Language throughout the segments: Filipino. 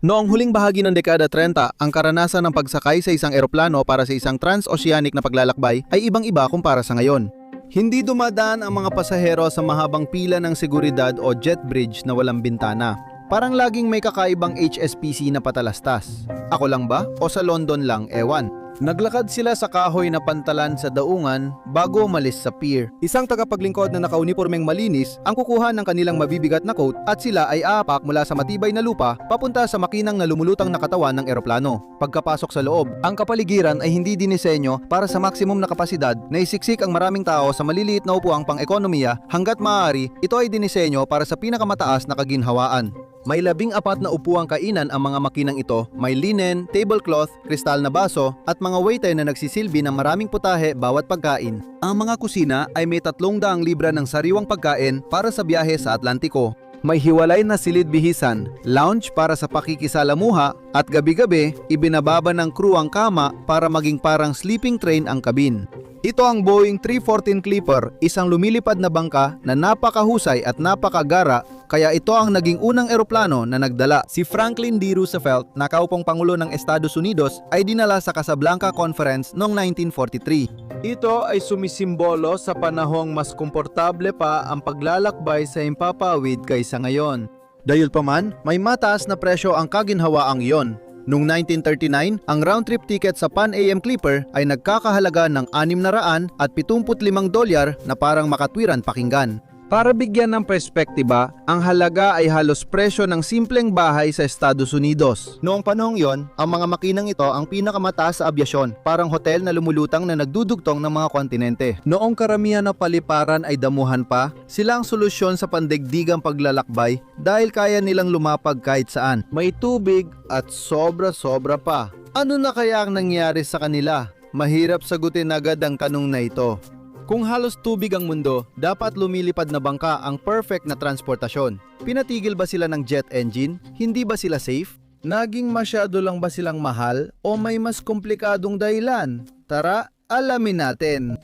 Noong huling bahagi ng dekada 30, ang karanasan ng pagsakay sa isang eroplano para sa isang transoceanic na paglalakbay ay ibang-iba kumpara sa ngayon. Hindi dumadaan ang mga pasahero sa mahabang pila ng seguridad o jet bridge na walang bintana. Parang laging may kakaibang HSPC na patalastas. Ako lang ba? O sa London lang, ewan. Naglakad sila sa kahoy na pantalan sa daungan bago umalis sa pier. Isang tagapaglingkod na nakaunipormeng malinis ang kukuha ng kanilang mabibigat na coat at sila ay aapak mula sa matibay na lupa papunta sa makinang na lumulutang na katawan ng eroplano. Pagkapasok sa loob, ang kapaligiran ay hindi dinisenyo para sa maksimum na kapasidad na isiksik ang maraming tao sa maliliit na upuang pang-ekonomiya. Hanggat maaari, ito ay dinisenyo para sa pinakamataas na kaginhawaan. May 14 na upuang kainan ang mga makinang ito, may linen, tablecloth, kristal na baso at mga waiter na nagsisilbi ng maraming putahe bawat pagkain. Ang mga kusina ay may 300 libra ng sariwang pagkain para sa biyahe sa Atlantiko. May hiwalay na silid-bihisan, lounge para sa pakikisalamuha at gabi-gabi ibinababa ng crew ang kama para maging parang sleeping train ang kabin. Ito ang Boeing 314 Clipper, isang lumilipad na bangka na napakahusay at napakagara, kaya ito ang naging unang eroplano na nagdala. Si Franklin D. Roosevelt, nakaupong Pangulo ng Estados Unidos, ay dinala sa Casablanca Conference noong 1943. Ito ay sumisimbolo sa panahong mas komportable pa ang paglalakbay sa himpapawid kaysa ngayon. Dayulpaman, may mataas na presyo ang kaginhawaang iyon. Noong 1939, ang round-trip ticket sa Pan Am Clipper ay nagkakahalaga ng $675 na parang makatwiran pakinggan. Para bigyan ng perspektiba, ang halaga ay halos presyo ng simpleng bahay sa Estados Unidos. Noong panahong yon, ang mga makinang ito ang pinakamataas sa abyasyon, parang hotel na lumulutang na nagdudugtong ng mga kontinente. Noong karamihan na paliparan ay damuhan pa, sila ang solusyon sa pandaigdigang paglalakbay dahil kaya nilang lumapag kahit saan. May tubig at sobra-sobra pa. Ano na kaya ang nangyari sa kanila? Mahirap sagutin agad ang tanong na ito. Kung halos tubig ang mundo, dapat lumilipad na bangka ang perfect na transportasyon. Pinatigil ba sila ng jet engine? Hindi ba sila safe? Naging masyado lang ba silang mahal o may mas komplikadong dahilan? Tara, alamin natin.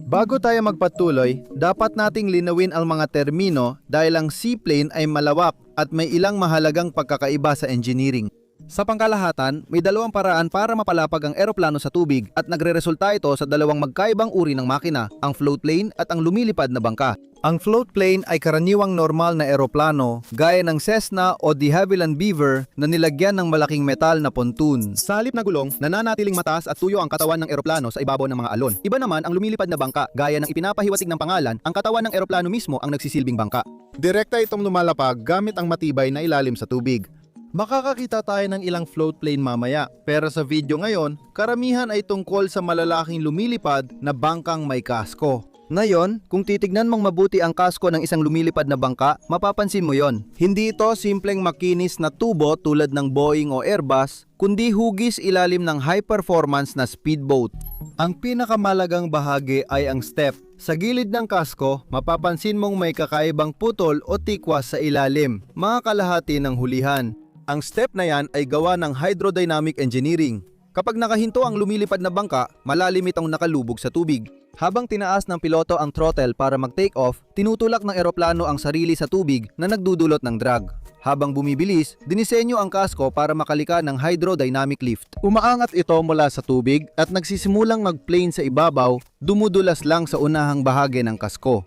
Bago tayo magpatuloy, dapat nating linawin ang mga termino dahil ang seaplane ay malawak at may ilang mahalagang pagkakaiba sa engineering. Sa pangkalahatan, may dalawang paraan para mapalapag ang eroplano sa tubig at nagreresulta ito sa dalawang magkaibang uri ng makina, ang float plane at ang lumilipad na bangka. Ang float plane ay karaniwang normal na eroplano gaya ng Cessna o de Havilland Beaver na nilagyan ng malaking metal na pontoon. Sa halip na gulong, nananatiling mataas at tuyo ang katawan ng eroplano sa ibabaw ng mga alon. Iba naman ang lumilipad na bangka gaya ng ipinapahiwatig ng pangalan, ang katawan ng eroplano mismo ang nagsisilbing bangka. Direkta itong lumalapag gamit ang matibay na ilalim sa tubig. Makakakita tayo ng ilang float plane mamaya, pero sa video ngayon, karamihan ay tungkol sa malalaking lumilipad na bangkang may kasko. Ngayon, kung titignan mong mabuti ang kasko ng isang lumilipad na bangka, mapapansin mo yon. Hindi ito simpleng makinis na tubo tulad ng Boeing o Airbus, kundi hugis ilalim ng high-performance na speedboat. Ang pinakamalagang bahagi ay ang step. Sa gilid ng kasko, mapapansin mong may kakaibang putol o tikwas sa ilalim, mga kalahati ng hulihan. Ang step na yan ay gawa ng hydrodynamic engineering. Kapag nakahinto ang lumilipad na bangka, malalim itong nakalubog sa tubig. Habang tinaas ng piloto ang throttle para mag-take off, tinutulak ng eroplano ang sarili sa tubig na nagdudulot ng drag. Habang bumibilis, dinisenyo ang kasko para makalika ng hydrodynamic lift. Umaangat ito mula sa tubig at nagsisimulang mag-plane sa ibabaw, dumudulas lang sa unahang bahagi ng kasko.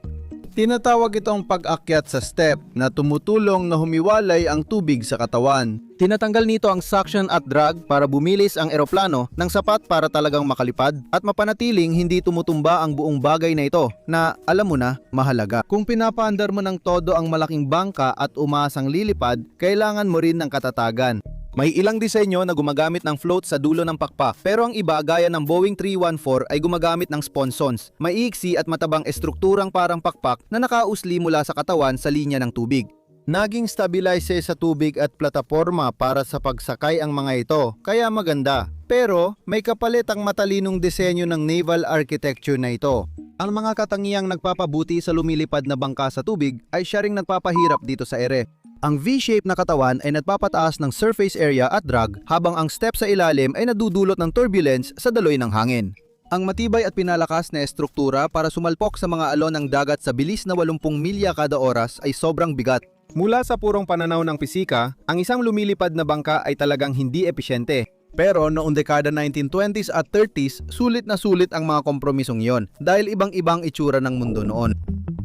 Tinatawag itong pag-akyat sa step na tumutulong na humiwalay ang tubig sa katawan. Tinatanggal nito ang suction at drag para bumilis ang eroplano ng sapat para talagang makalipad at mapanatiling hindi tumutumba ang buong bagay na ito na, alam mo na, mahalaga. Kung pinapaandar mo ng todo ang malaking bangka at umaasang lilipad, kailangan mo rin ng katatagan. May ilang disenyo na gumagamit ng float sa dulo ng pakpak, pero ang iba gaya ng Boeing 314 ay gumagamit ng sponsons, maiiksi at matabang estrukturang parang pakpak na nakausli mula sa katawan sa linya ng tubig. Naging stabilize sa tubig at plataporma para sa pagsakay ang mga ito, kaya maganda. Pero may kapalit ang matalinong disenyo ng naval architecture na ito. Ang mga katangiang nagpapabuti sa lumilipad na bangka sa tubig ay siya ring nagpapahirap dito sa ere. Ang V-shape na katawan ay nagpapataas ng surface area at drag, habang ang step sa ilalim ay nadudulot ng turbulence sa daloy ng hangin. Ang matibay at pinalakas na estruktura para sumalpok sa mga alon ng dagat sa bilis na 80 milya kada oras ay sobrang bigat. Mula sa purong pananaw ng pisika, ang isang lumilipad na bangka ay talagang hindi episyente. Pero noong dekada 1920s at 30s, sulit na sulit ang mga kompromisong yon dahil ibang-ibang itsura ng mundo noon.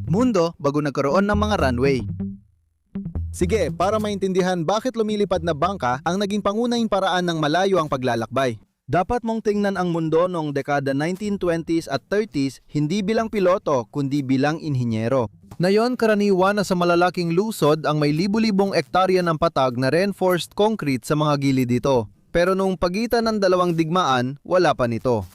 Mundo bago nagkaroon ng mga runway. Sige, para maintindihan bakit lumilipad na bangka ang naging pangunahing paraan ng malayo ang paglalakbay. Dapat mong tingnan ang mundo noong dekada 1920s at 30s hindi bilang piloto kundi bilang inhinyero. Ngayon, karaniwan na sa malalaking lusod ang may libu-libong ektarya ng patag na reinforced concrete sa mga gilid dito. Pero noong pagitan ng dalawang digmaan, wala pa nito.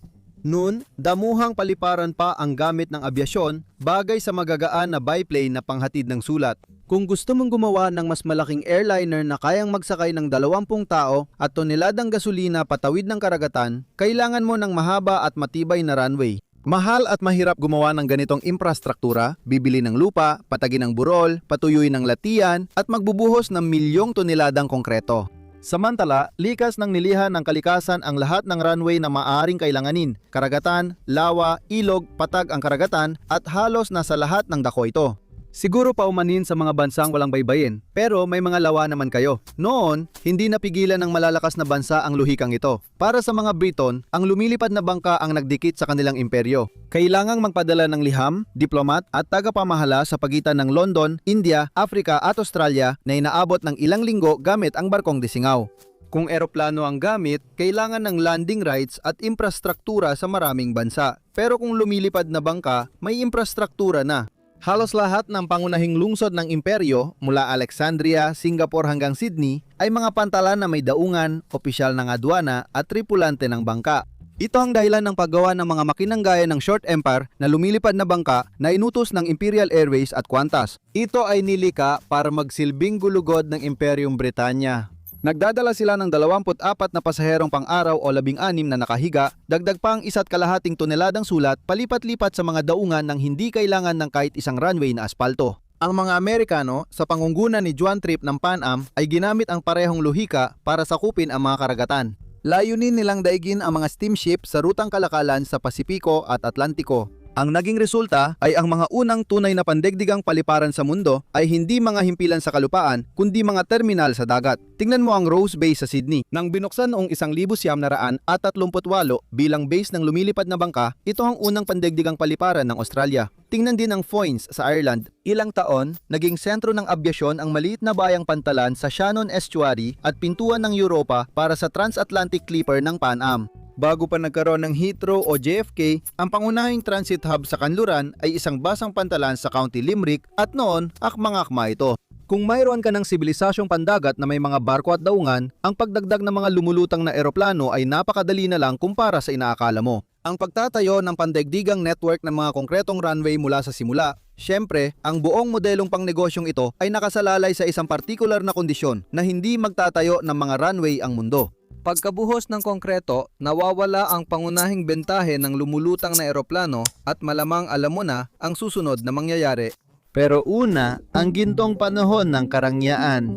Noon, damuhang paliparan pa ang gamit ng abyasyon bagay sa magagaan na biplane na panghatid ng sulat. Kung gusto mong gumawa ng mas malaking airliner na kayang magsakay ng 20 tao at toneladang gasolina patawid ng karagatan, kailangan mo ng mahaba at matibay na runway. Mahal at mahirap gumawa ng ganitong infrastruktura, bibili ng lupa, patagin ng burol, patuyuin ng latian at magbubuhos ng milyong toneladang konkreto. Samantala, likas ng nilihan ng kalikasan ang lahat ng runway na maaaring kailanganin. Karagatan, lawa, ilog, patag ang karagatan at halos nasa lahat ng dako ito. Siguro paumanin sa mga bansang walang baybayin, pero may mga lawa naman kayo. Noon, hindi napigilan ng malalakas na bansa ang luhikang ito. Para sa mga Briton, ang lumilipad na bangka ang nagdikit sa kanilang imperyo. Kailangang magpadala ng liham, diplomat at tagapamahala sa pagitan ng London, India, Africa at Australia na inaabot ng ilang linggo gamit ang barkong Disingaw. Kung eroplano ang gamit, kailangan ng landing rights at infrastruktura sa maraming bansa. Pero kung lumilipad na bangka, may infrastruktura na. Halos lahat ng pangunahing lungsod ng imperyo mula Alexandria, Singapore hanggang Sydney ay mga pantalan na may daungan, opisyal ng adwana at tripulante ng bangka. Ito ang dahilan ng paggawa ng mga makinang gaya ng Short Empire na lumilipad na bangka na inutos ng Imperial Airways at Qantas. Ito ay nilika para magsilbing gulugod ng Imperyong Britanya. Nagdadala sila ng 24 na pasaherong pang-araw o 16 na nakahiga, dagdag pa ang 1.5 toneladang sulat, palipat-lipat sa mga daungan ng hindi kailangan ng kahit isang runway na aspalto. Ang mga Amerikano sa pangunguna ni Juan Trippe ng Pan Am ay ginamit ang parehong lohika para sakupin ang mga karagatan. Layunin nilang daigin ang mga steamship sa rutang kalakalan sa Pasipiko at Atlantiko. Ang naging resulta ay ang mga unang tunay na pandaigdigang paliparan sa mundo ay hindi mga himpilan sa kalupaan kundi mga terminal sa dagat. Tingnan mo ang Rose Bay sa Sydney. Nang binuksan noong 1938 bilang base ng lumilipad na bangka, ito ang unang pandaigdigang paliparan ng Australia. Tingnan din ang Foynes sa Ireland. Ilang taon, naging sentro ng abyasyon ang maliit na bayang pantalan sa Shannon Estuary at pintuan ng Europa para sa transatlantic clipper ng Pan Am. Bago pa nagkaroon ng Heathrow o JFK, ang pangunahing transit hub sa kanluran ay isang basang pantalan sa County Limerick at noon, akmang-akma ito. Kung mayroon ka ng sibilisasyong pandagat na may mga barko at daungan, ang pagdagdag ng mga lumulutang na eroplano ay napakadali na lang kumpara sa inaakala mo. Ang pagtatayo ng pandaigdigang network ng mga konkretong runway mula sa simula, syempre, ang buong modelong pangnegosyong ito ay nakasalalay sa isang partikular na kondisyon na hindi magtatayo ng mga runway ang mundo. Pagkabuhos ng konkreto, nawawala ang pangunahing bentahe ng lumulutang na eroplano at malamang alam mo na ang susunod na mangyayari. Pero una, ang gintong panahon ng karangyaan.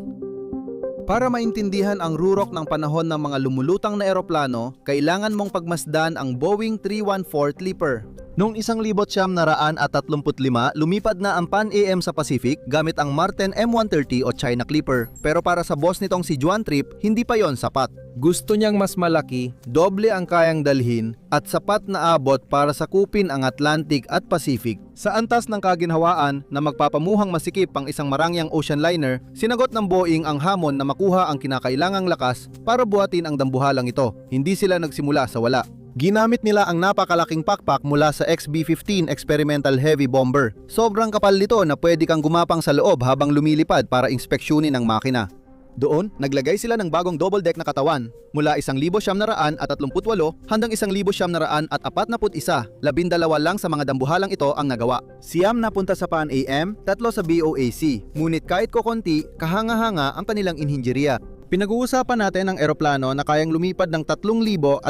Para maintindihan ang rurok ng panahon ng mga lumulutang na eroplano, kailangan mong pagmasdan ang Boeing 314 Clipper. Noong 1935, lumipad na ang Pan AM sa Pacific gamit ang Martin M130 o China Clipper. Pero para sa boss nitong si Juan Trippe, hindi pa yon sapat. Gusto niyang mas malaki, doble ang kayang dalhin, at sapat na abot para sakupin ang Atlantic at Pacific. Sa antas ng kaginhawaan na magpapamuhang masikip ang isang marangyang ocean liner, sinagot ng Boeing ang hamon na makuha ang kinakailangang lakas para buhatin ang dambuhalang ito. Hindi sila nagsimula sa wala. Ginamit nila ang napakalaking pakpak mula sa XB-15 Experimental Heavy Bomber. Sobrang kapal nito na pwede kang gumapang sa loob habang lumilipad para inspeksyonin ang makina. Doon, naglagay sila ng bagong double deck na katawan mula 1,938 hanggang 1,941, 12 lang sa mga dambuhalang ito ang nagawa. Siyam na punta sa Pan AM, 3 sa BOAC. Ngunit kahit kokonti, kahanga-hanga ang kanilang inhinjerya. Pinag-uusapan natin ang eroplano na kayang lumipad ng 3,500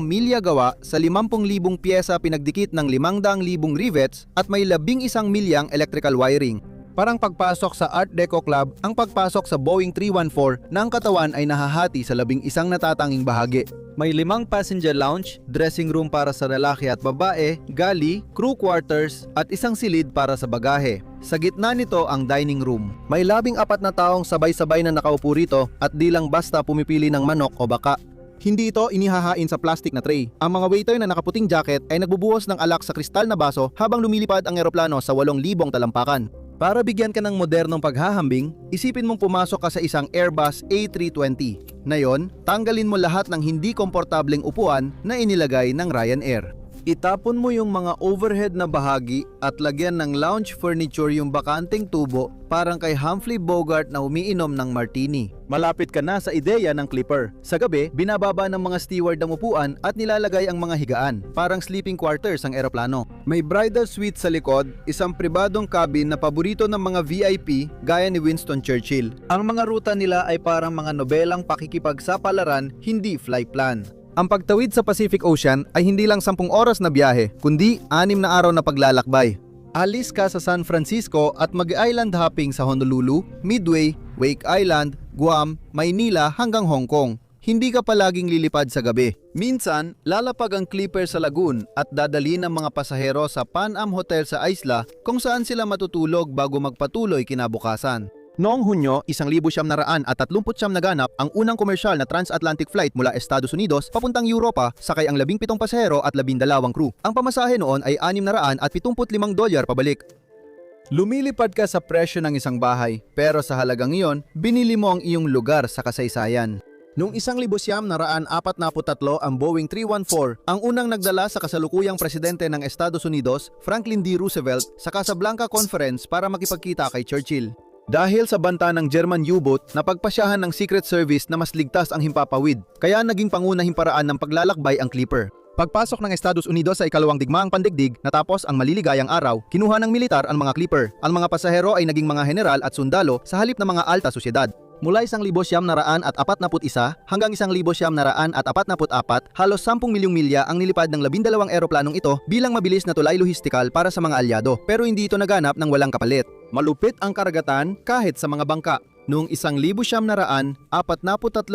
milya gawa sa 50,000 pyesa pinagdikit ng 500,000 rivets at may 11 milyang electrical wiring. Parang pagpasok sa Art Deco Club, ang pagpasok sa Boeing 314 na ang katawan ay nahahati sa 11 natatanging bahagi. May 5 passenger lounge, dressing room para sa lalaki at babae, galley, crew quarters at isang silid para sa bagahe. Sa gitna nito ang dining room. May 14 na taong sabay-sabay na nakaupo rito at di lang basta pumipili ng manok o baka. Hindi ito inihahain sa plastic na tray. Ang mga waiter na nakaputing jacket ay nagbubuhos ng alak sa kristal na baso habang lumilipad ang eroplano sa 8,000 talampakan. Para bigyan ka ng modernong paghahambing, isipin mong pumasok ka sa isang Airbus A320. Ngayon, tanggalin mo lahat ng hindi komportableng upuan na inilagay ng Ryanair. Itapon mo yung mga overhead na bahagi at lagyan ng lounge furniture yung bakanting tubo parang kay Humphrey Bogart na umiinom ng martini. Malapit ka na sa ideya ng clipper. Sa gabi, binababa ng mga steward ang upuan at nilalagay ang mga higaan, parang sleeping quarters ang eroplano. May bridal suite sa likod, isang pribadong cabin na paborito ng mga VIP gaya ni Winston Churchill. Ang mga ruta nila ay parang mga nobelang pakikipagsapalaran, hindi flight plan. Ang pagtawid sa Pacific Ocean ay hindi lang 10 oras na biyahe, kundi 6 na araw na paglalakbay. Alis ka sa San Francisco at mag-island hopping sa Honolulu, Midway, Wake Island, Guam, Maynila hanggang Hong Kong. Hindi ka palaging lilipad sa gabi. Minsan, lalapag ang Clipper sa lagoon at dadalhin ang mga pasahero sa Pan Am Hotel sa Isla kung saan sila matutulog bago magpatuloy kinabukasan. Noong Hunyo, 1,939 naganap ang unang komersyal na transatlantic flight mula Estados Unidos papuntang Europa, sakay ang 17 pasahero at 12 crew. Ang pamasahe noon ay $675 pabalik. Lumilipad ka sa presyo ng isang bahay, pero sa halagang iyon, binili mo ang iyong lugar sa kasaysayan. Noong 1943 ang Boeing 314 ang unang nagdala sa kasalukuyang presidente ng Estados Unidos, Franklin D. Roosevelt, sa Casablanca Conference para makipagkita kay Churchill. Dahil sa banta ng German U-boat, napagpasyahan ng Secret Service na mas ligtas ang himpapawid, kaya naging pangunahing paraan ng paglalakbay ang Clipper. Pagpasok ng Estados Unidos sa ikalawang digmaang pandigdig, natapos ang maliligayang araw, kinuha ng militar ang mga Clipper. Ang mga pasahero ay naging mga general at sundalo sa halip ng mga alta sosyedad. Mula 1,941 hanggang 1,944, halos 10 milyong milya ang nilipad ng 12 eroplanong ito bilang mabilis na tulay lohistikal para sa mga alyado, pero hindi ito naganap ng walang kapalit. Malupit ang karagatan kahit sa mga bangka. Noong 1,943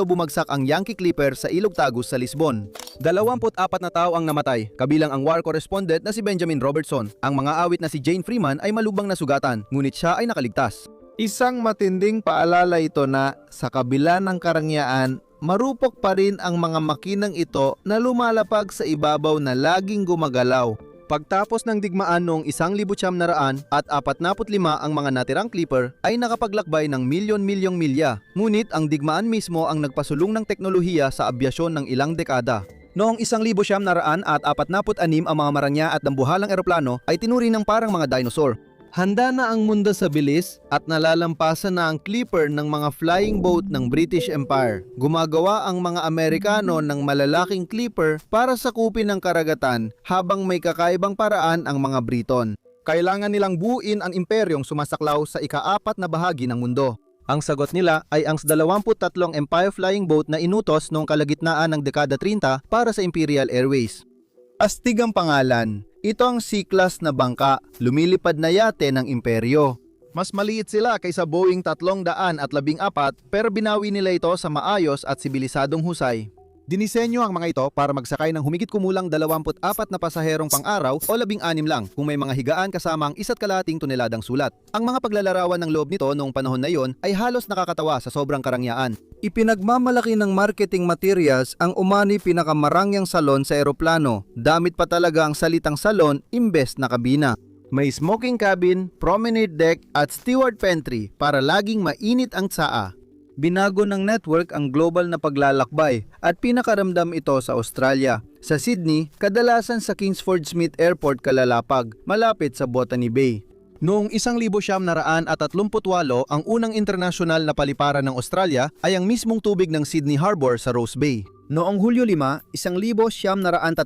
bumagsak ang Yankee Clipper sa Ilog Tagus sa Lisbon. 24 na tao ang namatay, kabilang ang war correspondent na si Benjamin Robertson. Ang mga awit na si Jane Freeman ay malubang nasugatan, ngunit siya ay nakaligtas. Isang matinding paalala ito na sa kabila ng karangyaan, marupok pa rin ang mga makinang ito na lumalapag sa ibabaw na laging gumagalaw. Pagtapos ng digmaan noong 1,945 ang mga natirang Clipper ay nakapaglakbay ng milyon-milyong milya. Ngunit ang digmaan mismo ang nagpasulong ng teknolohiya sa abyasyon ng ilang dekada. Noong 1,946 ang mga maranya at dambuhalang eroplano ay tinuri ng parang mga dinosaur. Handa na ang mundo sa bilis at nalalampasan na ang Clipper ng mga flying boat ng British Empire. Gumagawa ang mga Amerikano ng malalaking Clipper para sakupin ang karagatan habang may kakaibang paraan ang mga Briton. Kailangan nilang buuin ang imperyong sumasaklaw sa ika-4 na bahagi ng mundo. Ang sagot nila ay ang 23 Empire Flying Boat na inutos noong kalagitnaan ng dekada 30 para sa Imperial Airways. Astig ang pangalan. Ito ang C-class na bangka, lumilipad na yate ng imperyo. Mas maliit sila kaysa Boeing 314 pero binawi nila ito sa maayos at sibilisadong husay. Dinisenyo ang mga ito para magsakay ng humigit kumulang 24 na pasaherong pang-araw o 16 lang kung may mga higaan kasama ang 1,2 toneladang sulat. Ang mga paglalarawan ng loob nito noong panahon na iyon ay halos nakakatawa sa sobrang karangyaan. Ipinagmamalaki ng marketing materials ang umani pinakamarangyang salon sa eroplano. Damit pa talaga ang salitang salon imbes na kabina. May smoking cabin, promenade deck at steward pantry para laging mainit ang tsaa. Binago ng network ang global na paglalakbay at pinakaramdam ito sa Australia. Sa Sydney, kadalasan sa Kingsford Smith Airport kalalapag, malapit sa Botany Bay. Noong 1938, ang unang internasyonal na paliparan ng Australia ay ang mismong tubig ng Sydney Harbour sa Rose Bay. Noong Hulyo 5, 1938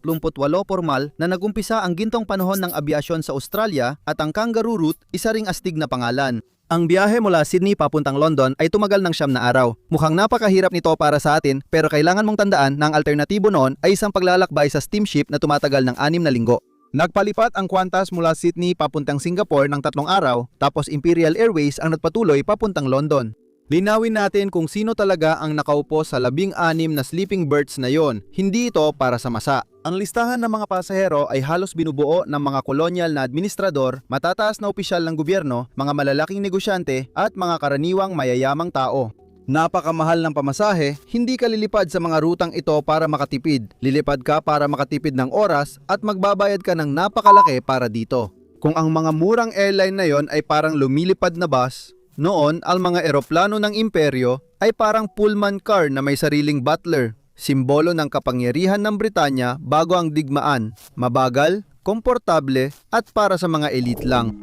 formal na nagumpisa ang gintong panahon ng abyasyon sa Australia at ang Kangaroo Route, isa ring astig na pangalan. Ang biyahe mula Sydney papuntang London ay tumagal ng 9 na araw. Mukhang napakahirap nito para sa atin pero kailangan mong tandaan na ang alternatibo noon ay isang paglalakbay sa steamship na tumatagal ng 6 na linggo. Nagpalipat ang Qantas mula Sydney papuntang Singapore ng 3 araw, tapos Imperial Airways ang nagpatuloy papuntang London. Linawin natin kung sino talaga ang nakaupo sa 16 na sleeping berths na yon. Hindi ito para sa masa. Ang listahan ng mga pasahero ay halos binubuo ng mga kolonyal na administrador, matataas na opisyal ng gobyerno, mga malalaking negosyante at mga karaniwang mayayamang tao. Napakamahal ng pamasahe, hindi ka lilipad sa mga rutang ito para makatipid. Lilipad ka para makatipid ng oras at magbabayad ka ng napakalaki para dito. Kung ang mga murang airline na yon ay parang lumilipad na bus, noon ang mga eroplano ng imperyo ay parang Pullman car na may sariling butler. Simbolo ng kapangyarihan ng Britanya bago ang digmaan, mabagal, komportable at para sa mga elite lang.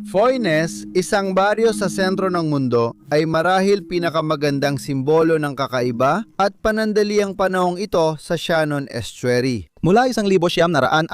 Foynes, isang baryo sa sentro ng mundo, ay marahil pinakamagandang simbolo ng kakaiba at panandaliang panahong ito sa Shannon Estuary. Mula 1937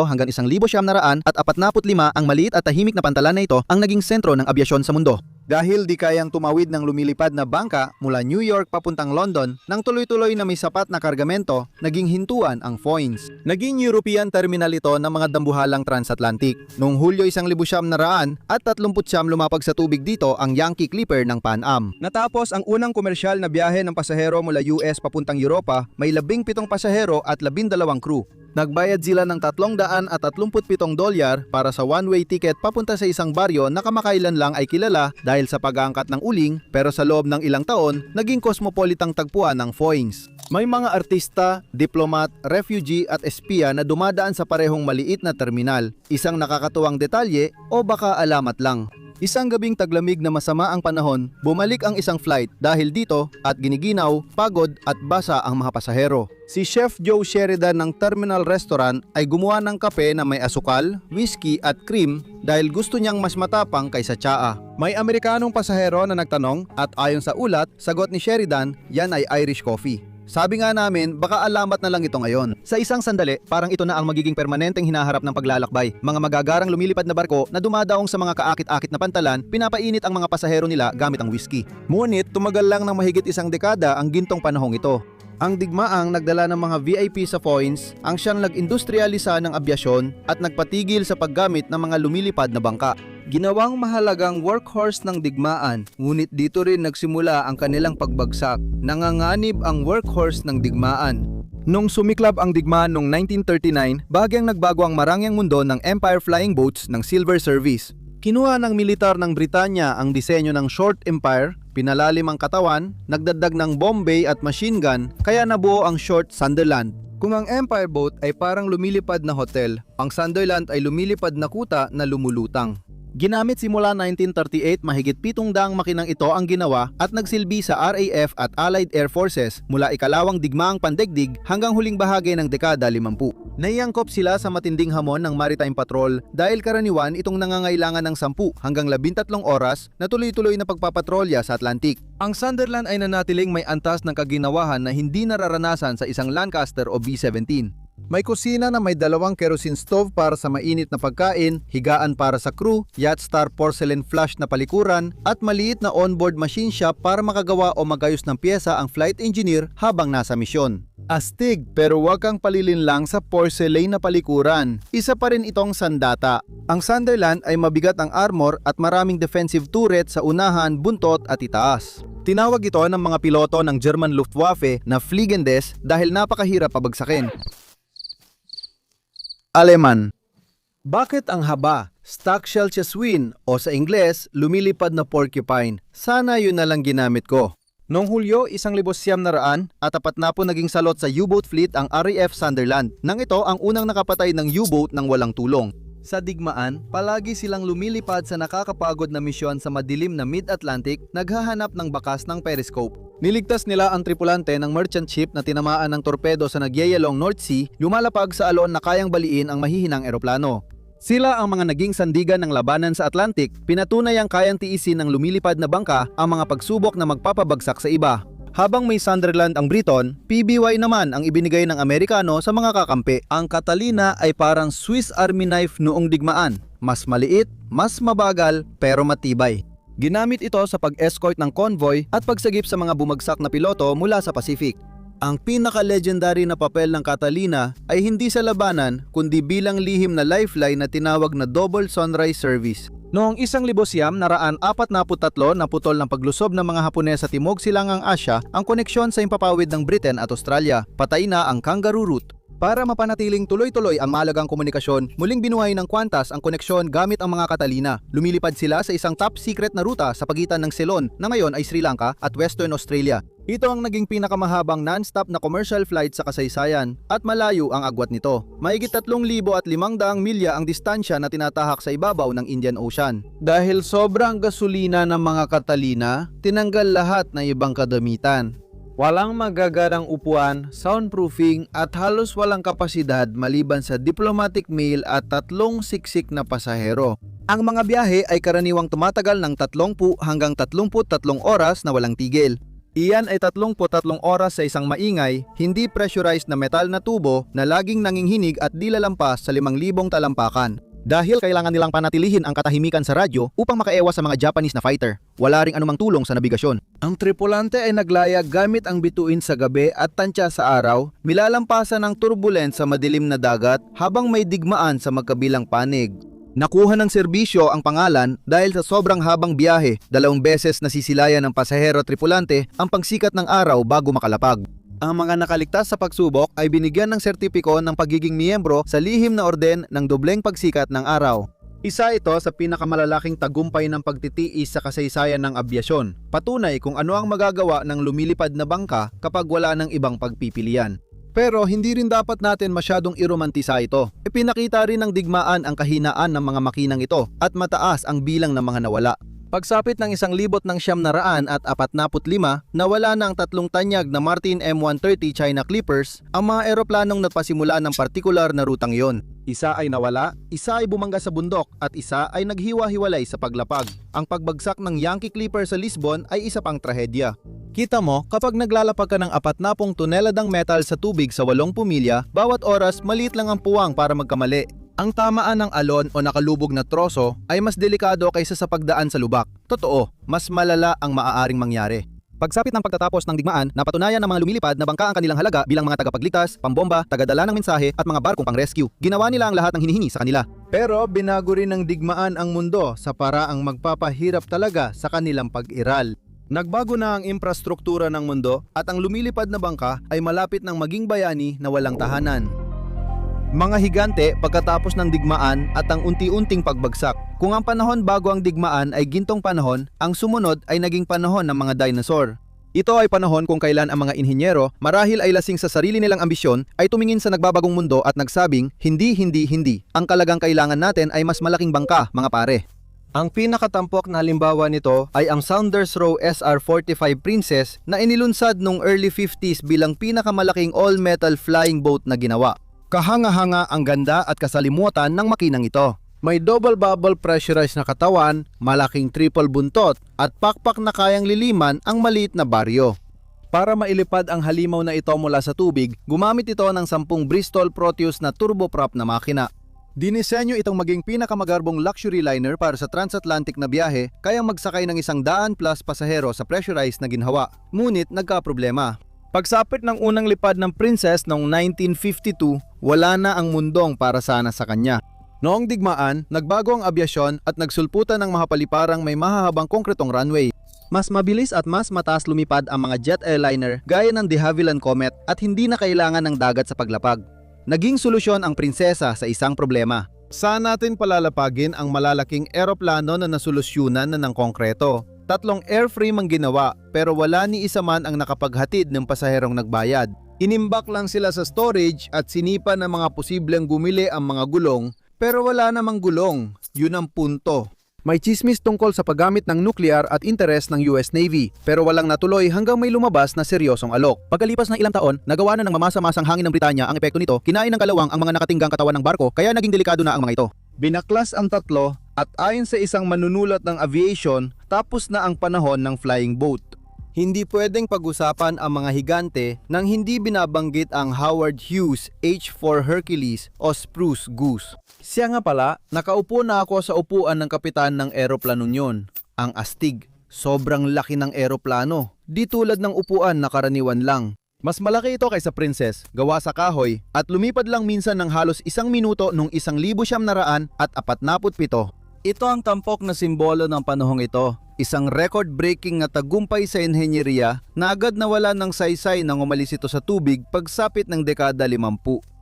hanggang 1945 ang maliit at tahimik na pantalan na ito ang naging sentro ng abyasyon sa mundo. Dahil di kayang tumawid ng lumilipad na bangka mula New York papuntang London nang tuloy-tuloy na may sapat na kargamento, naging hintuan ang Foynes. Naging European terminal ito ng mga dambuhalang transatlantic. Noong Hulyo 1939 lumapag sa tubig dito ang Yankee Clipper ng Pan Am. Natapos ang unang komersyal na biyahe ng pasahero mula US papuntang Europa, may 17 pasahero at 12 crew. Nagbayad sila ng $337 para sa one-way ticket papunta sa isang baryo na kamakailan lang ay kilala dahil sa pag-aangkat ng uling, pero sa loob ng ilang taon, naging kosmopolitang tagpuan ng Foynes. May mga artista, diplomat, refugee at espiya na dumadaan sa parehong maliit na terminal. Isang nakakatuwang detalye o baka alamat lang. Isang gabing taglamig na masama ang panahon, bumalik ang isang flight dahil dito at giniginaw, pagod at basa ang mga pasahero. Si Chef Joe Sheridan ng Terminal Restaurant ay gumawa ng kape na may asukal, whiskey at cream dahil gusto niyang mas matapang kaysa tsaa. May Amerikanong pasahero na nagtanong at ayon sa ulat, sagot ni Sheridan, yan ay Irish coffee. Sabi nga namin, baka alamat na lang ito ngayon. Sa isang sandali, parang ito na ang magiging permanenteng hinaharap ng paglalakbay. Mga magagarang lumilipad na barko na dumadaong sa mga kaakit-akit na pantalan, pinapainit ang mga pasahero nila gamit ang whiskey. Ngunit tumagal lang ng mahigit isang dekada ang gintong panahong ito. Ang digmaang nagdala ng mga VIP sa Foynes ang siyang nag-industrialisa ng abyasyon at nagpatigil sa paggamit ng mga lumilipad na bangka. Ginawang mahalagang workhorse ng digmaan, ngunit dito rin nagsimula ang kanilang pagbagsak. Nanganganib ang workhorse ng digmaan. Nung sumiklab ang digmaan noong 1939, bahagyang nagbago ang marangyang mundo ng Empire Flying Boats ng Silver Service. Kinuha ng militar ng Britanya ang disenyo ng Short Empire, pinalalim ang katawan, nagdagdag ng bomb bay at machine gun, kaya nabuo ang Short Sunderland. Kung ang Empire Boat ay parang lumilipad na hotel, ang Sunderland ay lumilipad na kuta na lumulutang. Ginamit simula 1938, mahigit 700 makinang ito ang ginawa at nagsilbi sa RAF at Allied Air Forces mula ikalawang digmaang pandaigdig hanggang huling bahagi ng dekada 50. Naiangkop sila sa matinding hamon ng maritime patrol dahil karaniwan itong nangangailangan ng 10 hanggang 13 oras na tuloy-tuloy na pagpapatrolya sa Atlantic. Ang Sunderland ay nanatiling may antas ng kaginawahan na hindi nararanasan sa isang Lancaster o B-17. May kusina na may 2 kerosene stove para sa mainit na pagkain, higaan para sa crew, Yacht-Star porcelain flush na palikuran, at maliit na onboard machine shop para makagawa o magayos ng pyesa ang flight engineer habang nasa misyon. Astig, pero huwag kang palilinlang sa porcelain na palikuran. Isa pa rin itong sandata. Ang Sunderland ay mabigat ang armor at maraming defensive turret sa unahan, buntot at itaas. Tinawag ito ng mga piloto ng German Luftwaffe na Fliegendes dahil napakahirap pabagsakin. Aleman. Bakit ang haba? Staatsschildeswin o sa Ingles, lumilipad na porcupine. Sana yun na lang ginamit ko. Noong Hulyo 1900 at 40 naging salot sa U-boat fleet ang RAF Sunderland. Nang ito ang unang nakapatay ng U-boat ng walang tulong. Sa digmaan, palagi silang lumilipad sa nakakapagod na misyon sa madilim na Mid-Atlantic, naghahanap ng bakas ng periscope. Niligtas nila ang tripulante ng merchant ship na tinamaan ng torpedo sa nagyayalong North Sea, lumalapag sa alon na kayang baliin ang mahihinang eroplano. Sila ang mga naging sandigan ng labanan sa Atlantic, pinatunay ang kayang tiisin ng lumilipad na bangka ang mga pagsubok na magpapabagsak sa iba. Habang may Sunderland ang Briton, PBY naman ang ibinigay ng Amerikano sa mga kakampi. Ang Catalina ay parang Swiss Army knife noong digmaan. Mas maliit, mas mabagal, pero matibay. Ginamit ito sa pag-escort ng convoy at pagsagip sa mga bumagsak na piloto mula sa Pacific. Ang pinaka-legendary na papel ng Catalina ay hindi sa labanan kundi bilang lihim na lifeline na tinawag na Double Sunrise Service. Noong 1943 na putol ng paglusob ng mga Hapones sa Timog Silangang Asya ang koneksyon sa impapawid ng Britain at Australia. Patay na ang Kangaroo Route. Para mapanatiling tuloy-tuloy ang mahalagang komunikasyon, muling binuhay ng Qantas ang koneksyon gamit ang mga Catalina. Lumilipad sila sa isang top secret na ruta sa pagitan ng Ceylon na ngayon ay Sri Lanka at Western Australia. Ito ang naging pinakamahabang non-stop na commercial flight sa kasaysayan at malayo ang agwat nito. Mahigit 3,500 milya ang distansya na tinatahak sa ibabaw ng Indian Ocean. Dahil sobrang gasolina ng mga Catalina, tinanggal lahat ng ibang kadamitan. Walang magagarang upuan, soundproofing at halos walang kapasidad maliban sa diplomatic mail at 3 siksik na pasahero. Ang mga biyahe ay karaniwang tumatagal ng 30 hanggang 33 oras na walang tigil. Iyan ay 33 oras sa isang maingay, hindi pressurized na metal na tubo na laging nanginghinig at di lalampas sa 5,000 talampakan. Dahil kailangan nilang panatilihin ang katahimikan sa radyo upang makaiwas sa mga Japanese na fighter. Wala ring anumang tulong sa nabigasyon. Ang tripulante ay naglayag gamit ang bituin sa gabi at tansya sa araw, milalampasan ng turbulence sa madilim na dagat habang may digmaan sa magkabilang panig. Nakuha ng serbisyo ang pangalan dahil sa sobrang habang biyahe, 2 beses nasisilayan ng pasahero tripulante ang pagsikat ng araw bago makalapag. Ang mga nakaligtas sa pagsubok ay binigyan ng sertipiko ng pagiging miyembro sa lihim na orden ng dobleng pagsikat ng araw. Isa ito sa pinakamalalaking tagumpay ng pagtitiis sa kasaysayan ng abyasyon. Patunay kung ano ang magagawa ng lumilipad na bangka kapag wala ng ibang pagpipilian. Pero hindi rin dapat natin masyadong iromantisa ito. Ipinakita rin ng digmaan ang kahinaan ng mga makinang ito at mataas ang bilang ng mga nawala. Pagsapit ng 1,945, nawala na ang 3 tanyag na Martin M130 China Clippers, ang mga eroplanong nagpasimula ng partikular na rutang yon. Isa ay nawala, isa ay bumangga sa bundok, at isa ay naghiwa-hiwalay sa paglapag. Ang pagbagsak ng Yankee Clipper sa Lisbon ay isa pang trahedya. Kita mo, kapag naglalapag ka ng 40 toneladang metal sa tubig sa 80 milya, bawat oras maliit lang ang puwang para magkamali. Ang tamaan ng alon o nakalubog na troso ay mas delikado kaysa sa pagdaan sa lubak. Totoo, mas malala ang maaaring mangyari. Pagsapit ng pagtatapos ng digmaan, napatunayan ng mga lumilipad na bangka ang kanilang halaga bilang mga tagapagligtas, pambomba, tagadala ng mensahe at mga barkong pang-rescue. Ginawa nila ang lahat ng hinihingi sa kanila. Pero binago rin ng digmaan ang mundo sa paraang magpapahirap talaga sa kanilang pag-iral. Nagbago na ang infrastruktura ng mundo at ang lumilipad na bangka ay malapit ng maging bayani na walang tahanan. Mga higante pagkatapos ng digmaan at ang unti-unting pagbagsak. Kung ang panahon bago ang digmaan ay gintong panahon, ang sumunod ay naging panahon ng mga dinosaur. Ito ay panahon kung kailan ang mga inhinyero, marahil ay lasing sa sarili nilang ambisyon, ay tumingin sa nagbabagong mundo at nagsabing, hindi. Ang kalagang kailangan natin ay mas malaking bangka, mga pare. Ang pinakatampok na halimbawa nito ay ang Saunders Roe SR-45 Princess na inilunsad noong early 50s bilang pinakamalaking all-metal flying boat na ginawa. Kahanga-hanga ang ganda at kasalimutan ng makinang ito. May double bubble pressurized na katawan, malaking triple buntot, at pakpak na kayang liliman ang maliit na baryo. Para mailipad ang halimaw na ito mula sa tubig, gumamit ito ng 10 Bristol Proteus na turboprop na makina. Dinisenyo itong maging pinakamagarbong luxury liner para sa transatlantic na biyahe, kaya magsakay ng 100+ pasahero sa pressurized na ginhawa. Ngunit nagkaproblema. Pagsapit ng unang lipad ng Princess noong 1952, wala na ang mundong para sana sa kanya. Noong digmaan, nagbago ang abyasyon at nagsulputan ng mahapaliparang may mahahabang konkretong runway. Mas mabilis at mas mataas lumipad ang mga jet airliner gaya ng de Havilland Comet at hindi na kailangan ng dagat sa paglapag. Naging solusyon ang Prinsesa sa isang problema. Saan natin palalapagin ang malalaking eroplano na nasolusyunan na ng konkreto? 3 airframe ang ginawa pero wala ni isa man ang nakapaghatid ng pasaherong nagbayad. Inimbak lang sila sa storage at sinipa ng mga posibleng gumili ang mga gulong pero wala namang gulong. Yun ang punto. May chismis tungkol sa paggamit ng nuclear at interes ng US Navy pero walang natuloy hanggang may lumabas na seryosong alok. Pagkalipas ng ilang taon, nagawa na ng mamasa-masang hangin ng Britanya ang epekto nito, kinain ng kalawang ang mga nakatinggang katawan ng barko kaya naging delikado na ang mga ito. Binaklas ang 3 at ayon sa isang manunulat ng aviation, tapos na ang panahon ng flying boat. Hindi pwedeng pag-usapan ang mga higante nang hindi binabanggit ang Howard Hughes H-4 Hercules o Spruce Goose. Siya nga pala, nakaupo na ako sa upuan ng kapitan ng eroplanong yon, ang Astig. Sobrang laki ng eroplano, di tulad ng upuan na karaniwan lang. Mas malaki ito kaysa Princess, gawa sa kahoy, at lumipad lang minsan ng halos 1 minuto noong 1947. Ito ang tampok na simbolo ng panahong ito. Isang record-breaking na tagumpay sa enhenyeria na agad nawala ng saysay nang umalis ito sa tubig pagsapit ng dekada 50.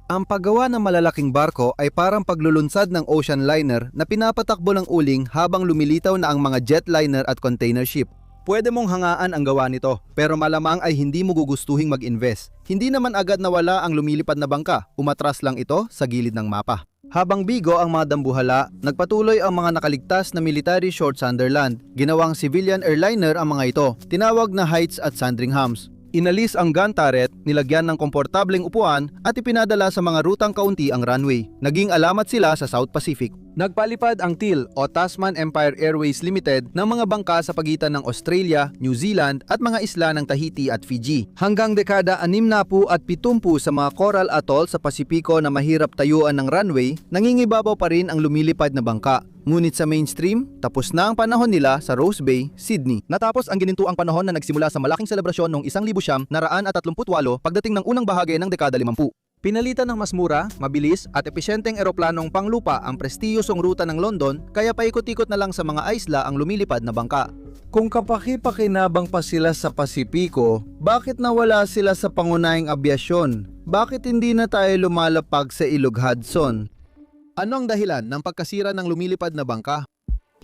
Ang paggawa ng malalaking barko ay parang paglulunsad ng ocean liner na pinapatakbo ng uling habang lumilitaw na ang mga jetliner at container ship. Pwede mong hangaan ang gawa nito, pero malamang ay hindi mo gugustuhing mag-invest. Hindi naman agad nawala ang lumilipad na bangka, umatras lang ito sa gilid ng mapa. Habang bigo ang mga dambuhala, nagpatuloy ang mga nakaligtas na military short Sunderland. Ginawang civilian airliner ang mga ito, tinawag na Heights at Sandringhams. Inalis ang gun turret, nilagyan ng komportableng upuan at ipinadala sa mga rutang kaunti ang runway. Naging alamat sila sa South Pacific. Nagpalipad ang TIL o Tasman Empire Airways Limited ng mga bangka sa pagitan ng Australia, New Zealand at mga isla ng Tahiti at Fiji. Hanggang dekada 60 at 70 sa mga coral atoll sa Pasipiko na mahirap tayuan ng runway, nangingibabaw pa rin ang lumilipad na bangka. Ngunit sa mainstream, tapos na ang panahon nila sa Rose Bay, Sydney. Natapos ang ginintuang panahon na nagsimula sa malaking selebrasyon noong 1938 pagdating ng unang bahagi ng dekada 50. Pinalitan ng mas mura, mabilis at epesyenteng eroplanong panglupa ang prestiyosong ruta ng London, kaya paikot-ikot na lang sa mga isla ang lumilipad na bangka. Kung kapaki-pakinabang pa sila sa Pasipiko, bakit nawala sila sa pangunahing abyasyon? Bakit hindi na tayo lumalapag sa Ilog Hudson? Ano ang dahilan ng pagkasira ng lumilipad na bangka?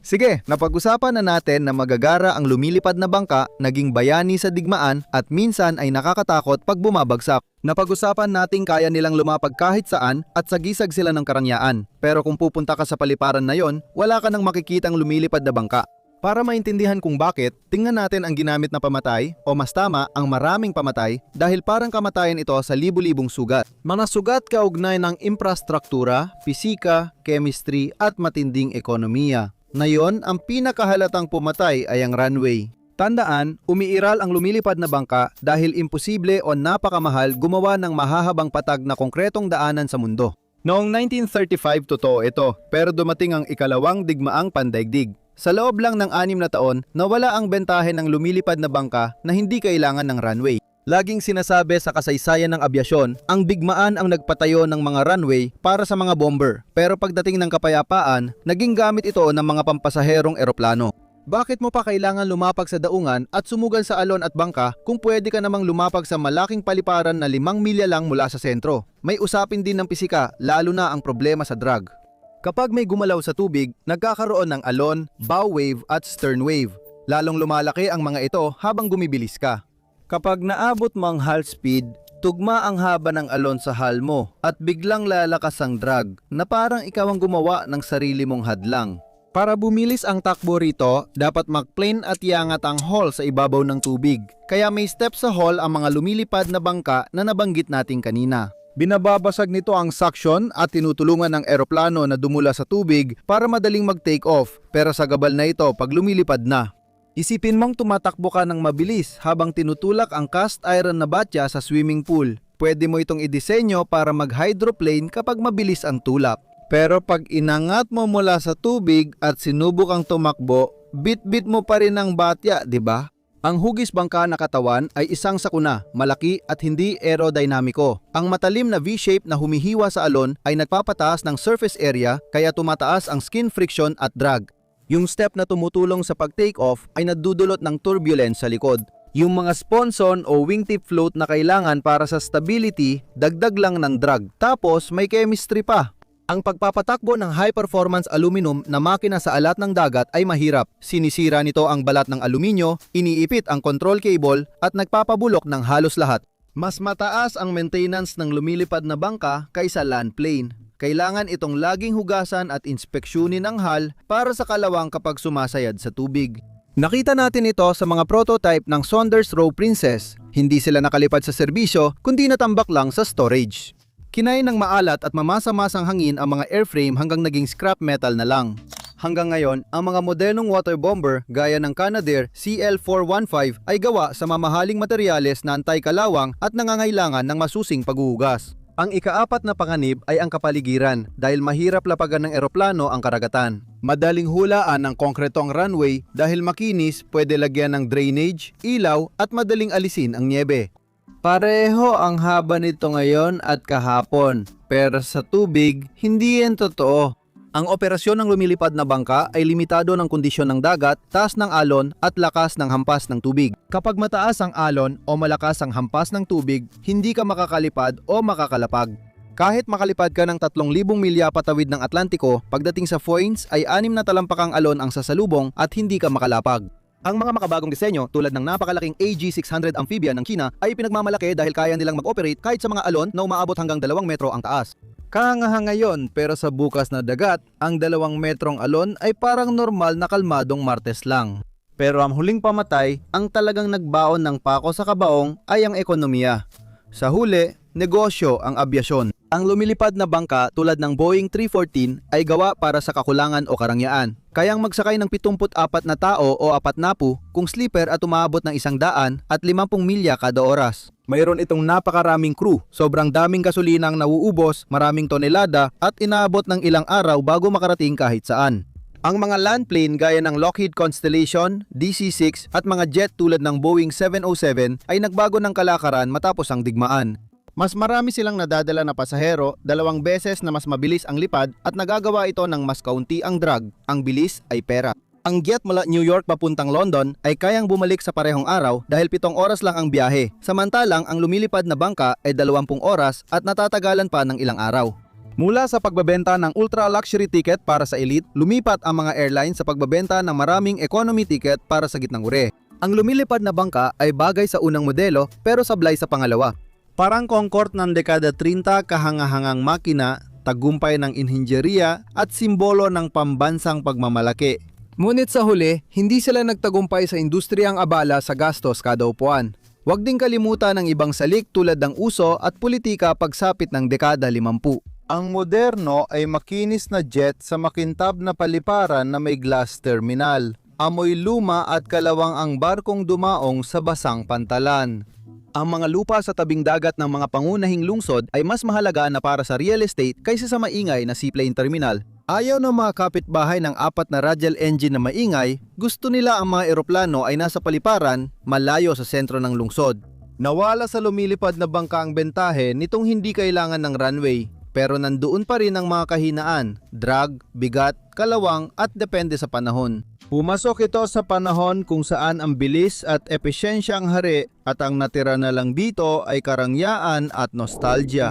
Sige, napag-usapan na natin na magagara ang lumilipad na bangka, naging bayani sa digmaan at minsan ay nakakatakot pag bumabagsak. Napag-usapan natin kaya nilang lumapag kahit saan at sagisag sila ng karangyaan. Pero kung pupunta ka sa paliparan na yon, wala ka nang makikitang lumilipad na bangka. Para maintindihan kung bakit, tingnan natin ang ginamit na pamatay o mas tama ang maraming pamatay dahil parang kamatayan ito sa libu-libong sugat. Mga sugat kaugnay ng infrastruktura, pisika, chemistry at matinding ekonomiya. Ngayon, ang pinakahalatang pumatay ay ang runway. Tandaan, umiiral ang lumilipad na bangka dahil imposible o napakamahal gumawa ng mahahabang patag na konkretong daanan sa mundo. Noong 1935 totoo ito, pero dumating ang ikalawang digmaang pandaigdig. Sa loob lang ng 6 na taon, nawala ang bentahe ng lumilipad na bangka na hindi kailangan ng runway. Laging sinasabi sa kasaysayan ng abyasyon, ang digmaan ang nagpatayo ng mga runway para sa mga bomber. Pero pagdating ng kapayapaan, naging gamit ito ng mga pampasaherong eroplano. Bakit mo pa kailangan lumapag sa daungan at sumugal sa alon at bangka kung pwede ka namang lumapag sa malaking paliparan na 5 milya lang mula sa sentro? May usapin din ng pisika, lalo na ang problema sa drag. Kapag may gumalaw sa tubig, nagkakaroon ng alon, bow wave at stern wave. Lalong lumalaki ang mga ito habang gumibilis ka. Kapag naabot mo ang hull speed, tugma ang haba ng alon sa hull mo at biglang lalakas ang drag na parang ikaw ang gumawa ng sarili mong hadlang. Para bumilis ang takbo rito, dapat mag-plane at iangat ang hull sa ibabaw ng tubig. Kaya may step sa hull ang mga lumilipad na bangka na nabanggit natin kanina. Binababasag nito ang suction at tinutulungan ng eroplano na dumula sa tubig para madaling mag-take off, pero sa gabal na ito pag lumilipad na. Isipin mong tumatakbo ka ng mabilis habang tinutulak ang cast iron na batya sa swimming pool. Pwede mo itong idisenyo para mag-hydroplane kapag mabilis ang tulak. Pero pag inangat mo mula sa tubig at sinubukang tumakbo, bit-bit mo pa rin ang batya, di ba? Ang hugis bangka na katawan ay isang sakuna, malaki at hindi aerodinamiko. Ang matalim na V-shape na humihiwa sa alon ay nagpapataas ng surface area kaya tumataas ang skin friction at drag. Yung step na tumutulong sa pag-take off ay nadudulot ng turbulence sa likod. Yung mga sponson o wingtip float na kailangan para sa stability, dagdag lang ng drag. Tapos may chemistry pa. Ang pagpapatakbo ng high-performance aluminum na makina sa alat ng dagat ay mahirap. Sinisira nito ang balat ng aluminyo, iniipit ang control cable at nagpapabulok ng halos lahat. Mas mataas ang maintenance ng lumilipad na bangka kaysa land plane. Kailangan itong laging hugasan at inspeksyonin ang hull para sa kalawang kapag sumasayad sa tubig. Nakita natin ito sa mga prototype ng Saunders Roe Princess. Hindi sila nakalipad sa serbisyo kundi natambak lang sa storage. Kinain ng maalat at mamasa-masang hangin ang mga airframe hanggang naging scrap metal na lang. Hanggang ngayon, ang mga modernong water bomber gaya ng Canadair CL-415 ay gawa sa mamahaling materyales na antay-kalawang at nangangailangan ng masusing paghuhugas. Ang ika-4 na panganib ay ang kapaligiran dahil mahirap lapagan ng eroplano ang karagatan. Madaling hulaan ang konkretong runway dahil makinis, pwede lagyan ng drainage, ilaw at madaling alisin ang niebe. Pareho ang haba nito ngayon at kahapon, pero sa tubig, hindi yan totoo. Ang operasyon ng lumilipad na bangka ay limitado ng kondisyon ng dagat, taas ng alon at lakas ng hampas ng tubig. Kapag mataas ang alon o malakas ang hampas ng tubig, hindi ka makakalipad o makakalapag. Kahit makalipad ka ng 3,000 milya patawid ng Atlantiko, pagdating sa Foynes ay 6 na talampakang alon ang sasalubong at hindi ka makalapag. Ang mga makabagong disenyo tulad ng napakalaking AG600 amphibian ng China ay pinagmamalaki dahil kaya nilang mag-operate kahit sa mga alon na umaabot hanggang 2 metro ang taas. Kahanga ngayon pero sa bukas na dagat, ang 2 metrong alon ay parang normal na kalmadong martes lang. Pero ang huling pamatay, ang talagang nagbaon ng pako sa kabaong ay ang ekonomiya. Sa huli, negosyo ang abyasyon. Ang lumilipad na bangka tulad ng Boeing 314 ay gawa para sa kakulangan o karangyaan. Kayang magsakay ng 74 na tao o 40 kung sleeper at umaabot ng 100 at 50 milya kada oras. Mayroon itong napakaraming crew, sobrang daming gasolinang nauubos, maraming tonelada at inaabot ng ilang araw bago makarating kahit saan. Ang mga land plane gaya ng Lockheed Constellation, DC-6 at mga jet tulad ng Boeing 707 ay nagbago ng kalakaran matapos ang digmaan. Mas marami silang nadadala na pasahero, 2 beses na mas mabilis ang lipad at nagagawa ito ng mas kaunti ang drag. Ang bilis ay pera. Ang jet mula New York papuntang London ay kayang bumalik sa parehong araw dahil 7 oras lang ang biyahe. Samantalang ang lumilipad na bangka ay 20 oras at natatagalan pa ng ilang araw. Mula sa pagbabenta ng ultra-luxury ticket para sa elite, lumipat ang mga airline sa pagbabenta ng maraming economy ticket para sa gitnang uri. Ang lumilipad na bangka ay bagay sa unang modelo pero sablay sa pangalawa. Parang Concorde ng dekada 30, kahangahangang makina, tagumpay ng inhenyeria at simbolo ng pambansang pagmamalaki. Ngunit sa huli, hindi sila nagtagumpay sa industriyang abala sa gastos kada upuan. Huwag ding kalimutan ang ibang salik tulad ng uso at politika pagsapit ng dekada 50. Ang moderno ay makinis na jet sa makintab na paliparan na may glass terminal. Amoy luma at kalawang ang barkong dumaong sa basang pantalan. Ang mga lupa sa tabing dagat ng mga pangunahing lungsod ay mas mahalaga na para sa real estate kaysa sa maingay na seaplane terminal. Ayaw ng mga kapitbahay ng 4 na radial engine na maingay, gusto nila ang mga eroplano ay nasa paliparan, malayo sa sentro ng lungsod. Nawala sa lumilipad na bangka ang bentahe nitong hindi kailangan ng runway, pero nandoon pa rin ang mga kahinaan, drag, bigat, kalawang at depende sa panahon. Pumasok ito sa panahon kung saan ang bilis at epesyensya ang hari at ang natira na lang dito ay karangyaan at nostalgia.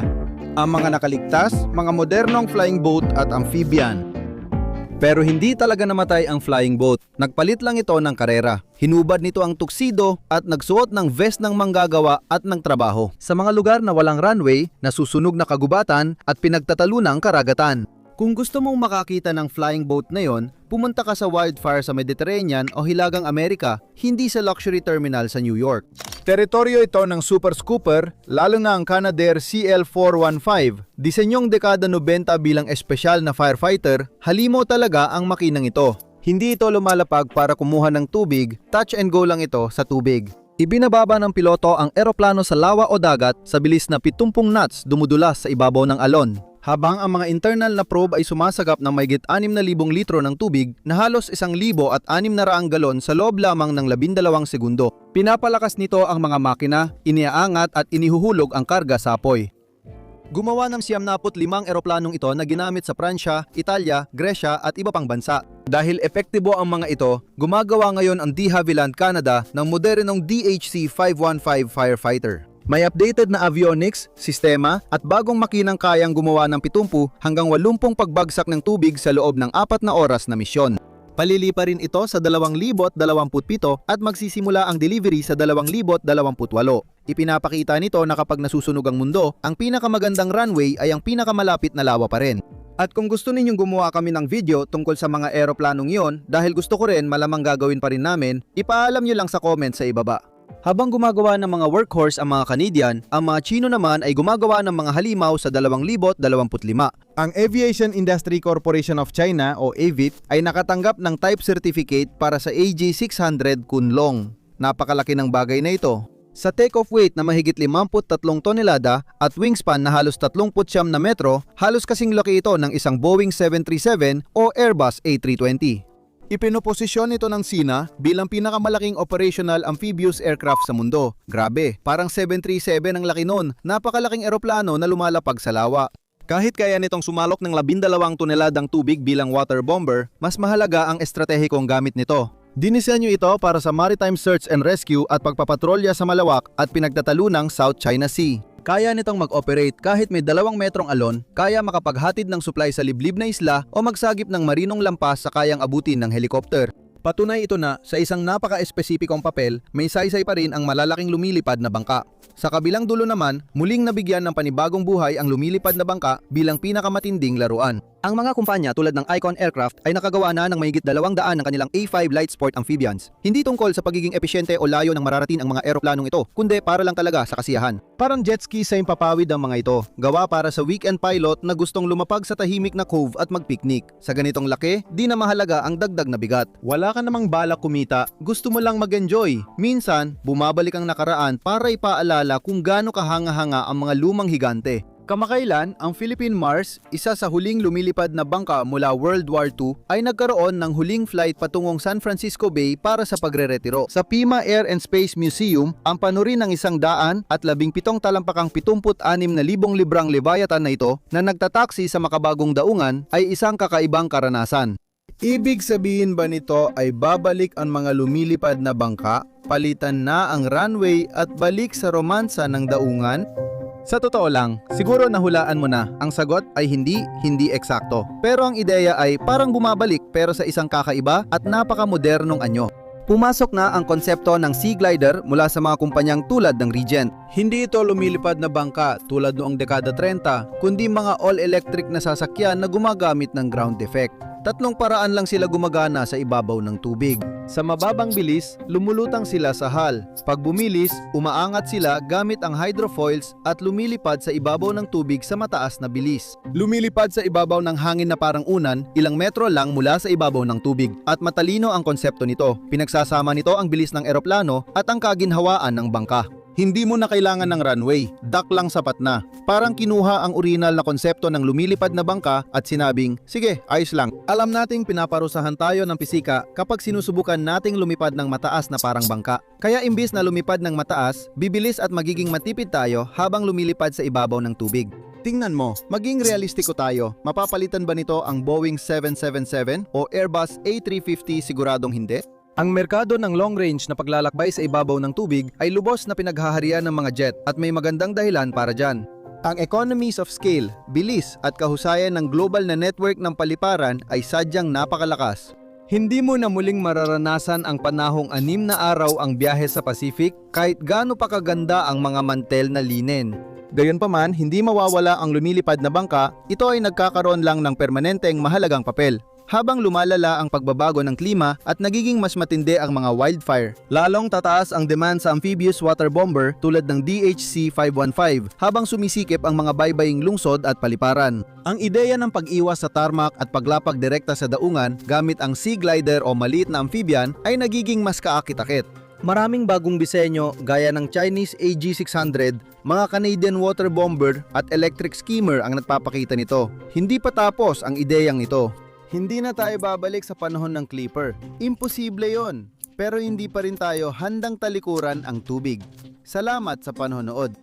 Ang mga nakaligtas, mga modernong flying boat at amphibian. Pero hindi talaga namatay ang flying boat. Nagpalit lang ito ng karera. Hinubad nito ang tuxedo at nagsuot ng vest ng manggagawa at ng trabaho. Sa mga lugar na walang runway, nasusunog na kagubatan at pinagtatalunang karagatan. Kung gusto mong makakita ng flying boat na yon, pumunta ka sa wildfire sa Mediterranean o Hilagang Amerika, hindi sa luxury terminal sa New York. Teritoryo ito ng Super Scooper, lalo na ang Canadair CL415. Disenyong dekada 90 bilang espesyal na firefighter, halimaw talaga ang makinang ito. Hindi ito lumalapag para kumuha ng tubig, touch and go lang ito sa tubig. Ibinababa ng piloto ang eroplano sa lawa o dagat sa bilis na 70 knots dumudulas sa ibabaw ng alon. Habang ang mga internal na probe ay sumasagap ng mahigit 6,000 litro ng tubig na halos 1,600 galon sa loob lamang ng 12 segundo. Pinapalakas nito ang mga makina, iniaangat at inihuhulog ang karga sa apoy. Gumawa ng 75 eroplanong ito na ginamit sa Pransya, Italia, Gresya at iba pang bansa. Dahil epektibo ang mga ito, gumagawa ngayon ang De Havilland Canada ng modernong DHC-515 firefighter. May updated na avionics, sistema at bagong makinang kayang gumawa ng 70 hanggang 80 pagbagsak ng tubig sa loob ng 4 na oras na misyon. Palilipa rin ito sa 2027 at magsisimula ang delivery sa 2028. Ipinapakita nito na kapag nasusunog ang mundo, ang pinakamagandang runway ay ang pinakamalapit na lawa pa rin. At kung gusto ninyong gumawa kami ng video tungkol sa mga eroplanong yon, dahil gusto ko rin malamang gagawin pa rin namin, ipaalam nyo lang sa comment sa ibaba. Habang gumagawa ng mga workhorse ang mga Canadian, ang mga Chino naman ay gumagawa ng mga halimaw sa 2025. Ang Aviation Industry Corporation of China o AVIC ay nakatanggap ng type certificate para sa AG600 Kunlong. Napakalaki ng bagay na ito. Sa take-off weight na mahigit 53 tonelada at wingspan na halos 39 na metro, halos kasing laki ito ng isang Boeing 737 o Airbus A320. Ipinoposisyon ito ng Sina bilang pinakamalaking operational amphibious aircraft sa mundo. Grabe, parang 737 ang laki nun, napakalaking eroplano na lumalapag sa lawa. Kahit kaya nitong sumalok ng 12 toneladang tubig bilang water bomber, mas mahalaga ang estratehikong gamit nito. Dinisenyo ito para sa maritime search and rescue at pagpapatrolya sa malawak at pinagtatalunang South China Sea. Kaya nitong mag-operate kahit may 2 metrong alon, kaya makapaghatid ng supply sa liblib na isla o magsagip ng marinong lampas sa kayang abutin ng helicopter. Patunay ito na sa isang napaka-espesipikong papel, may saysay pa rin ang malalaking lumilipad na bangka. Sa kabilang dulo naman, muling nabigyan ng panibagong buhay ang lumilipad na bangka bilang pinakamatinding laruan. Ang mga kumpanya tulad ng Icon Aircraft ay nakagawa na ng mahigit 200 ng kanilang A5 light sport amphibians. Hindi tungkol sa pagiging epesyente o layo ng mararating ang mga eroplanong ito, kundi para lang talaga sa kasiyahan. Parang jet ski sa impapawid ang mga ito, gawa para sa weekend pilot na gustong lumapag sa tahimik na cove at magpiknik. Sa ganitong laki, di na mahalaga ang dagdag na bigat. Wala ka namang balak kumita, gusto mo lang mag-enjoy. Minsan, bumabalik ang nakaraan para ipaalala kung gaano kahanga-hanga ang mga lumang higante. Kamakailan, ang Philippine Mars, isa sa huling lumilipad na bangka mula World War II, ay nagkaroon ng huling flight patungong San Francisco Bay para sa pagre-retiro. Sa Pima Air and Space Museum, ang panuri ng 117 talampakang 76,000 librang Leviathan na ito na nagtataksi sa makabagong daungan ay isang kakaibang karanasan. Ibig sabihin ba nito ay babalik ang mga lumilipad na bangka, palitan na ang runway at balik sa romansa ng daungan? Sa totoo lang, siguro nahulaan mo na, ang sagot ay hindi eksakto. Pero ang ideya ay parang bumabalik pero sa isang kakaiba at napakamodernong anyo. Pumasok na ang konsepto ng Sea Glider mula sa mga kumpanyang tulad ng Regent. Hindi ito lumilipad na bangka tulad noong dekada 30, kundi mga all-electric na sasakyan na gumagamit ng ground effect. 3 paraan lang sila gumagana sa ibabaw ng tubig. Sa mababang bilis, lumulutang sila sa hull. Pag bumilis, umaangat sila gamit ang hydrofoils at lumilipad sa ibabaw ng tubig sa mataas na bilis. Lumilipad sa ibabaw ng hangin na parang unan, ilang metro lang mula sa ibabaw ng tubig. At matalino ang konsepto nito. Pinagsasama nito ang bilis ng eroplano at ang kaginhawaan ng bangka. Hindi mo na kailangan ng runway, dock lang sapat na. Parang kinuha ang original na konsepto ng lumilipad na bangka at sinabing, sige, ayos lang. Alam nating pinaparusahan tayo ng pisika kapag sinusubukan nating lumipad ng mataas na parang bangka. Kaya imbis na lumipad ng mataas, bibilis at magiging matipid tayo habang lumilipad sa ibabaw ng tubig. Tingnan mo, maging realistiko tayo. Mapapalitan ba nito ang Boeing 777 o Airbus A350? Siguradong hindi. Ang merkado ng long-range na paglalakbay sa ibabaw ng tubig ay lubos na pinaghaharian ng mga jet at may magandang dahilan para dyan. Ang economies of scale, bilis at kahusayan ng global na network ng paliparan ay sadyang napakalakas. Hindi mo na muling mararanasan ang panahong 6 na araw ang biyahe sa Pacific kahit gaano pa kaganda ang mga mantel na linen. Gayunpaman, hindi mawawala ang lumilipad na bangka, ito ay nagkakaroon lang ng permanenteng mahalagang papel. Habang lumalala ang pagbabago ng klima at nagiging mas matindi ang mga wildfire. Lalong tataas ang demand sa amphibious water bomber tulad ng DHC-515 habang sumisikip ang mga baybaying lungsod at paliparan. Ang ideya ng pag-iwas sa tarmac at paglapag direkta sa daungan gamit ang Sea Glider o maliit na amphibian ay nagiging mas kaakit-akit. Maraming bagong disenyo gaya ng Chinese AG-600, mga Canadian water bomber at electric skimmer ang nagpapakita nito. Hindi pa tapos ang ideyang ito. Hindi na tayo babalik sa panahon ng Clipper. Imposible yon. Pero hindi pa rin tayo handang talikuran ang tubig. Salamat sa panonood.